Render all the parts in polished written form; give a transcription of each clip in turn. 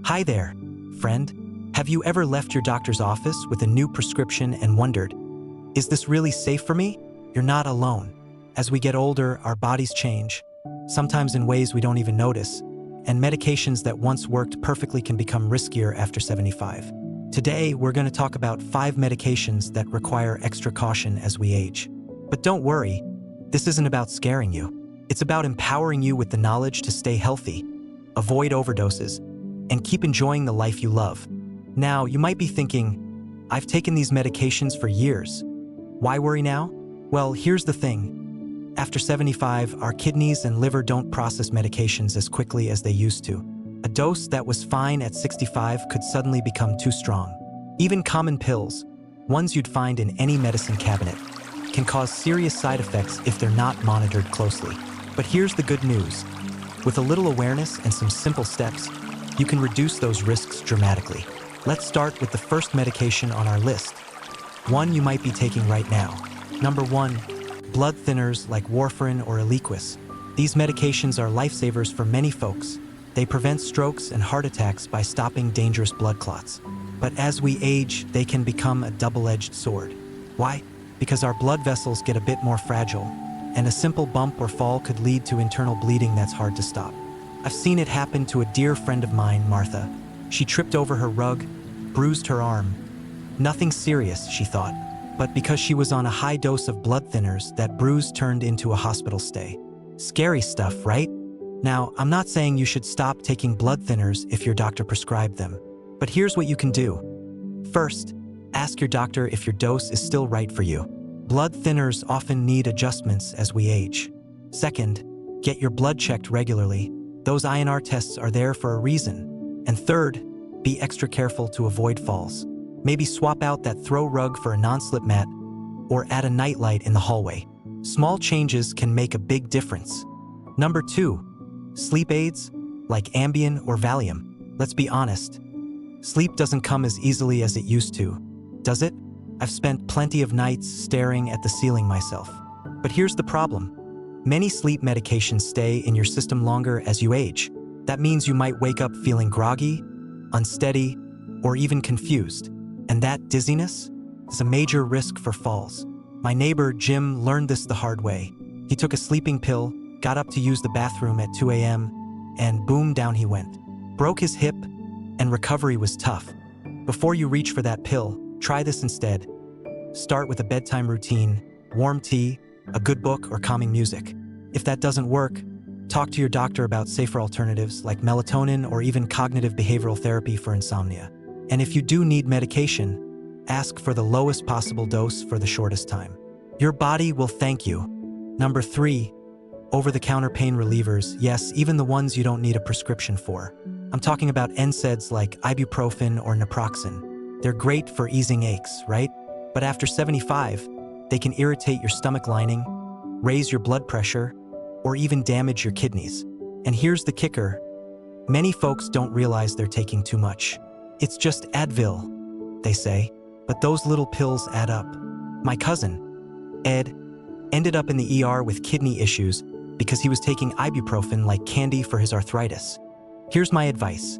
Hi there, friend. Have you ever left your doctor's office with a new prescription and wondered, is this really safe for me? You're not alone. As we get older, our bodies change, sometimes in ways we don't even notice, and medications that once worked perfectly can become riskier after 75. Today, we're going to talk about 5 medications that require extra caution as we age. But don't worry, this isn't about scaring you. It's about empowering you with the knowledge to stay healthy, avoid overdoses, and keep enjoying the life you love. Now, you might be thinking, I've taken these medications for years. Why worry now? Well, here's the thing. After 75, our kidneys and liver don't process medications as quickly as they used to. A dose that was fine at 65 could suddenly become too strong. Even common pills, ones you'd find in any medicine cabinet, can cause serious side effects if they're not monitored closely. But here's the good news. With a little awareness and some simple steps, you can reduce those risks dramatically. Let's start with the first medication on our list, one you might be taking right now. Number 1, blood thinners like warfarin or Eliquis. These medications are lifesavers for many folks. They prevent strokes and heart attacks by stopping dangerous blood clots. But as we age, they can become a double-edged sword. Why? Because our blood vessels get a bit more fragile, and a simple bump or fall could lead to internal bleeding that's hard to stop. I've seen it happen to a dear friend of mine, Martha. She tripped over her rug, bruised her arm. Nothing serious, she thought, but because she was on a high dose of blood thinners, that bruise turned into a hospital stay. Scary stuff, right? Now, I'm not saying you should stop taking blood thinners if your doctor prescribed them, but here's what you can do. First, ask your doctor if your dose is still right for you. Blood thinners often need adjustments as we age. Second, get your blood checked regularly. Those INR tests are there for a reason. And third, be extra careful to avoid falls. Maybe swap out that throw rug for a non-slip mat or add a nightlight in the hallway. Small changes can make a big difference. Number 2, sleep aids like Ambien or Valium. Let's be honest, sleep doesn't come as easily as it used to, does it? I've spent plenty of nights staring at the ceiling myself. But here's the problem. Many sleep medications stay in your system longer as you age. That means you might wake up feeling groggy, unsteady, or even confused. And that dizziness is a major risk for falls. My neighbor, Jim, learned this the hard way. He took a sleeping pill, got up to use the bathroom at 2 a.m., and boom, down he went. Broke his hip, and recovery was tough. Before you reach for that pill, try this instead. Start with a bedtime routine, warm tea, a good book, or calming music. If that doesn't work, talk to your doctor about safer alternatives like melatonin or even cognitive behavioral therapy for insomnia. And if you do need medication, ask for the lowest possible dose for the shortest time. Your body will thank you. Number 3, over-the-counter pain relievers. Yes, even the ones you don't need a prescription for. I'm talking about NSAIDs like ibuprofen or naproxen. They're great for easing aches, right? But after 75, they can irritate your stomach lining, raise your blood pressure, or even damage your kidneys. And here's the kicker. Many folks don't realize they're taking too much. It's just Advil, they say, but those little pills add up. My cousin, Ed, ended up in the ER with kidney issues because he was taking ibuprofen like candy for his arthritis. Here's my advice.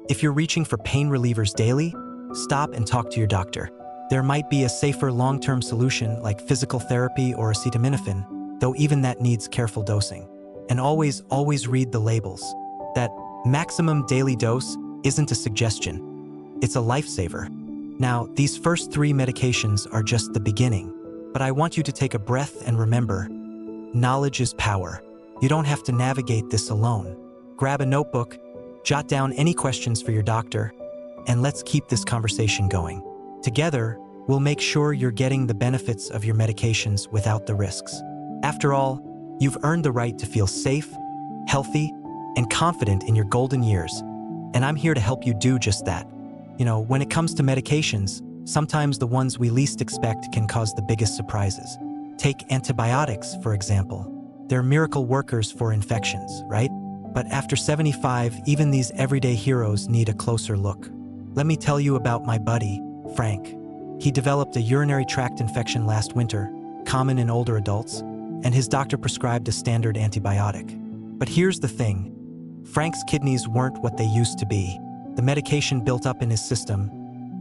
If you're reaching for pain relievers daily, stop and talk to your doctor. There might be a safer long-term solution like physical therapy or acetaminophen, though even that needs careful dosing. And always read the labels. That maximum daily dose isn't a suggestion. It's a lifesaver. Now, these first 3 medications are just the beginning, but I want you to take a breath and remember, knowledge is power. You don't have to navigate this alone. Grab a notebook, jot down any questions for your doctor, and let's keep this conversation going. Together, we'll make sure you're getting the benefits of your medications without the risks. After all, you've earned the right to feel safe, healthy, and confident in your golden years. And I'm here to help you do just that. You know, when it comes to medications, sometimes the ones we least expect can cause the biggest surprises. Take antibiotics, for example. They're miracle workers for infections, right? But after 75, even these everyday heroes need a closer look. Let me tell you about my buddy, Frank. He developed a urinary tract infection last winter, common in older adults, and his doctor prescribed a standard antibiotic. But here's the thing. Frank's kidneys weren't what they used to be. The medication built up in his system,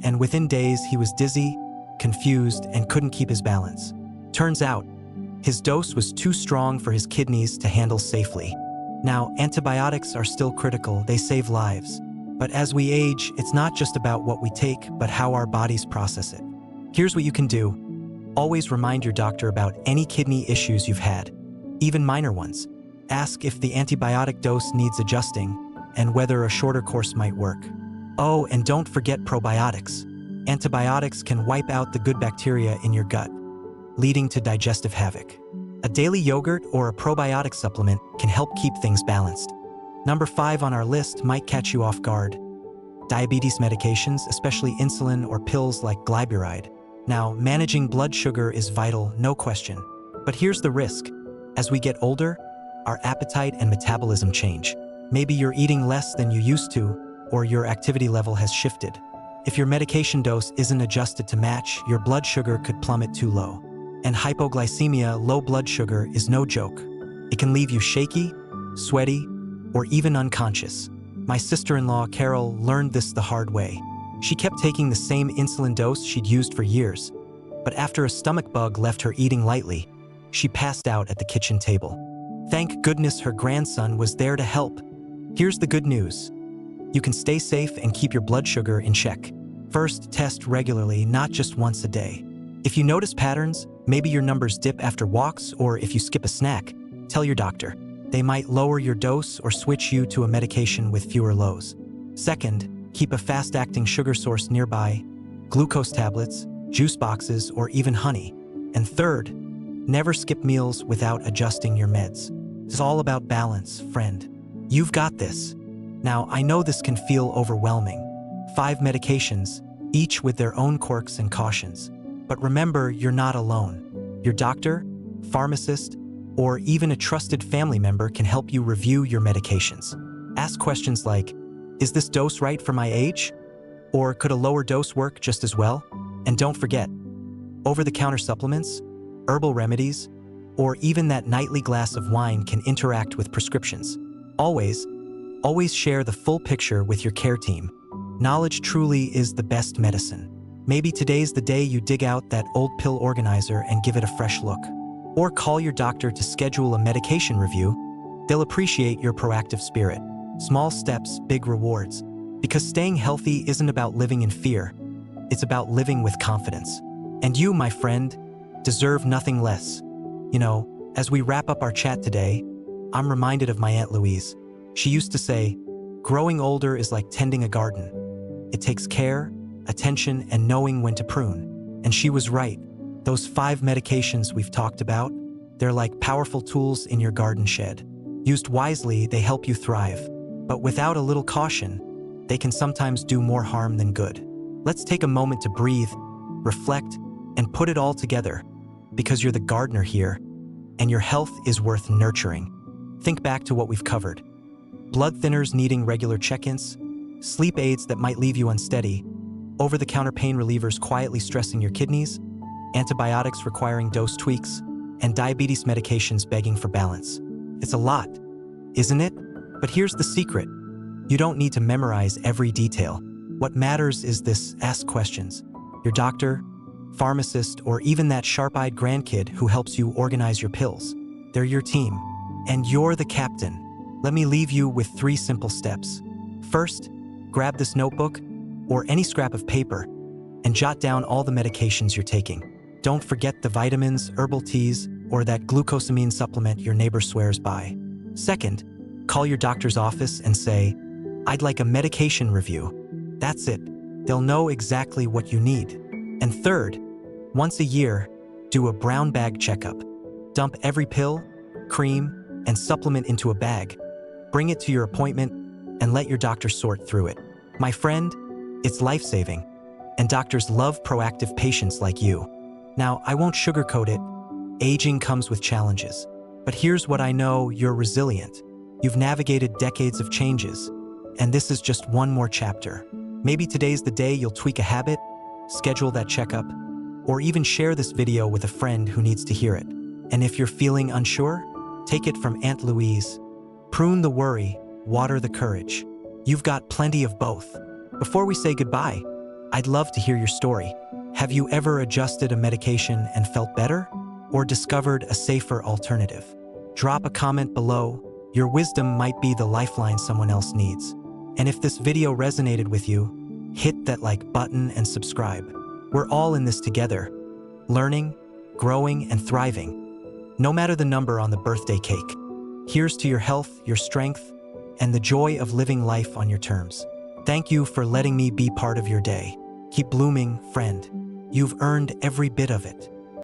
and within days he was dizzy, confused, and couldn't keep his balance. Turns out, his dose was too strong for his kidneys to handle safely. Now, antibiotics are still critical, they save lives. But as we age, it's not just about what we take, but how our bodies process it. Here's what you can do. Always remind your doctor about any kidney issues you've had, even minor ones. Ask if the antibiotic dose needs adjusting and whether a shorter course might work. Oh, and don't forget probiotics. Antibiotics can wipe out the good bacteria in your gut, leading to digestive havoc. A daily yogurt or a probiotic supplement can help keep things balanced. Number 5 on our list might catch you off guard. Diabetes medications, especially insulin or pills like glyburide. Now, managing blood sugar is vital, no question. But here's the risk. As we get older, our appetite and metabolism change. Maybe you're eating less than you used to, or your activity level has shifted. If your medication dose isn't adjusted to match, your blood sugar could plummet too low. And hypoglycemia, low blood sugar, is no joke. It can leave you shaky, sweaty, or even unconscious. My sister-in-law, Carol, learned this the hard way. She kept taking the same insulin dose she'd used for years, but after a stomach bug left her eating lightly, she passed out at the kitchen table. Thank goodness her grandson was there to help. Here's the good news. You can stay safe and keep your blood sugar in check. First, test regularly, not just once a day. If you notice patterns, maybe your numbers dip after walks, or if you skip a snack, tell your doctor. They might lower your dose or switch you to a medication with fewer lows. Second, keep a fast-acting sugar source nearby, glucose tablets, juice boxes, or even honey. And third, never skip meals without adjusting your meds. It's all about balance, friend. You've got this. Now, I know this can feel overwhelming. 5 medications, each with their own quirks and cautions. But remember, you're not alone. Your doctor, pharmacist, or even a trusted family member can help you review your medications. Ask questions like, is this dose right for my age? Or could a lower dose work just as well? And don't forget, over-the-counter supplements, herbal remedies, or even that nightly glass of wine can interact with prescriptions. Always share the full picture with your care team. Knowledge truly is the best medicine. Maybe today's the day you dig out that old pill organizer and give it a fresh look. Or call your doctor to schedule a medication review. They'll appreciate your proactive spirit. Small steps, big rewards. Because staying healthy isn't about living in fear. It's about living with confidence. And you, my friend, deserve nothing less. You know, as we wrap up our chat today, I'm reminded of my Aunt Louise. She used to say, growing older is like tending a garden. It takes care, attention, and knowing when to prune. And she was right. Those 5 medications we've talked about, they're like powerful tools in your garden shed. Used wisely, they help you thrive. But without a little caution, they can sometimes do more harm than good. Let's take a moment to breathe, reflect, and put it all together, because you're the gardener here, and your health is worth nurturing. Think back to what we've covered. Blood thinners needing regular check-ins, sleep aids that might leave you unsteady, over-the-counter pain relievers quietly stressing your kidneys, antibiotics requiring dose tweaks, and diabetes medications begging for balance. It's a lot, isn't it? But here's the secret. You don't need to memorize every detail. What matters is this: ask questions. Your doctor, pharmacist, or even that sharp-eyed grandkid who helps you organize your pills. They're your team, and you're the captain. Let me leave you with 3 simple steps. First, grab this notebook or any scrap of paper and jot down all the medications you're taking. Don't forget the vitamins, herbal teas, or that glucosamine supplement your neighbor swears by. Second, call your doctor's office and say, I'd like a medication review. That's it. They'll know exactly what you need. And third, once a year, do a brown bag checkup. Dump every pill, cream, and supplement into a bag. Bring it to your appointment and let your doctor sort through it. My friend, it's life-saving, and doctors love proactive patients like you. Now, I won't sugarcoat it. Aging comes with challenges. But here's what I know: you're resilient. You've navigated decades of changes, and this is just one more chapter. Maybe today's the day you'll tweak a habit, schedule that checkup, or even share this video with a friend who needs to hear it. And if you're feeling unsure, take it from Aunt Louise. Prune the worry, water the courage. You've got plenty of both. Before we say goodbye, I'd love to hear your story. Have you ever adjusted a medication and felt better? Or discovered a safer alternative? Drop a comment below. Your wisdom might be the lifeline someone else needs. And if this video resonated with you, hit that like button and subscribe. We're all in this together, learning, growing, and thriving. No matter the number on the birthday cake. Here's to your health, your strength, and the joy of living life on your terms. Thank you for letting me be part of your day. Keep blooming, friend. You've earned every bit of it.